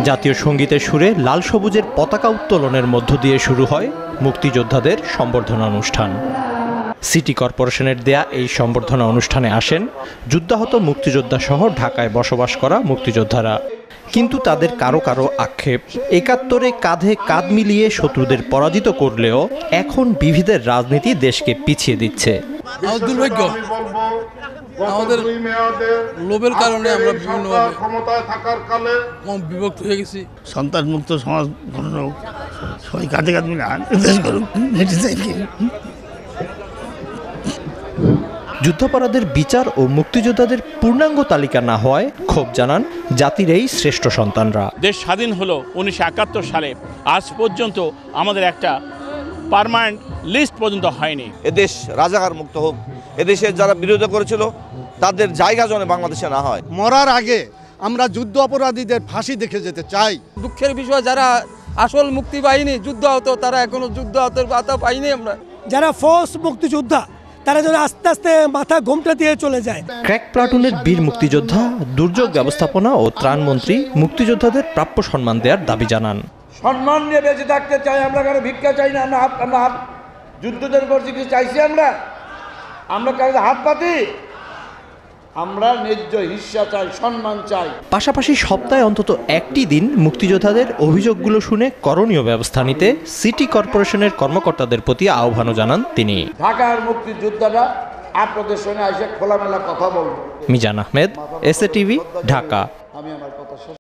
জাতীয় সঙ্গীতের সুরে লাল সবুজের পতাকা উত্তোলনের মধ্য দিয়ে শুরু হয় মুক্তিযোদ্ধাদের সম্বর্ধনা অনুষ্ঠান। সিটি কর্পোরেশনের দেয়া এই সম্বর্ধনা অনুষ্ঠানে আসেন যুদ্ধাহত মুক্তিযোদ্ধা সহ ঢাকায় বসবাস করা মুক্তিযোদ্ধারা। কিন্তু তাদের কারো কারো আক্ষেপ, ৭১-এ কাঁধে কাঁধ মিলিয়ে শত্রুদের পরাজিত করলেও এখন বিভেদের রাজনীতি দেশকে পিছিয়ে দিচ্ছে। দুর্ভাগ্য, আমাদের লোভের কারণে আমরা বিভিন্নভাবে বিভক্ত হয়ে গেছি। সন্তান মুক্ত সমাজ গঠন হোক, সবাই কাঁধে কাঁধ মিলে দেশ করুক। যুদ্ধাপরাধের বিচার ও মুক্তিযোদ্ধাদের পূর্ণাঙ্গ তালিকা না হওয়ায় ক্ষোভ জানান জাতির এই শ্রেষ্ঠ সন্তানরা। দেশ স্বাধীন হলো 1971 সালে, আজ পর্যন্ত আমাদের একটা পার্মানেন্ট লিস্ট পর্যন্ত হয়নি। এদেশ রাজাকার মুক্ত হোক, এদেশে যারা বিরোধিতা করেছিল তাদের জায়গা যেন বাংলাদেশে না হয়। মরার আগে আমরা যুদ্ধ অপরাধীদের ফাঁসি দেখে যেতে চাই। দুঃখের বিষয়, যারা আসল মুক্তি বাহিনী যুদ্ধ হতো তারা এখনো যুদ্ধ হতের বাধা পাইনি আমরা। যারা ফোর্স মুক্তিযোদ্ধা তারা যেন আস্তে আস্তে মাথা ঘোমটা দিয়ে চলে যায়। ক্র্যাক প্লাটুনের বীর মুক্তিযোদ্ধা, দুর্যোগ ব্যবস্থাপনা ও ত্রাণমন্ত্রী মুক্তিযোদ্ধাদের প্রাপ্য সম্মান দেওয়ার দাবি জানান। সম্মান নিয়ে বেঁচে থাকতে চাই আমরা, কারো ভিক্ষা চাই না। আমরা যুদ্ধদের করছি, কিছু চাইছি আমরা কারো হাত পাতি, আমরা ন্যায্য হিস্সা চাই, সম্মান চাই। পাশাপাশি সপ্তাহে অন্তত একটি দিন মুক্তিযোদ্ধাদের অভিযোগগুলো শুনে করণীয় ব্যবস্থা নিতে সিটি কর্পোরেশনের কর্মকর্তাদের প্রতি আহ্বানও জানান তিনি। ঢাকার মুক্তিযোদ্ধারা আপনাদের সঙ্গে এসে খোলামেলা কথা বলবো। Mizan Ahmed, SA TV, Dhaka. আমি আমার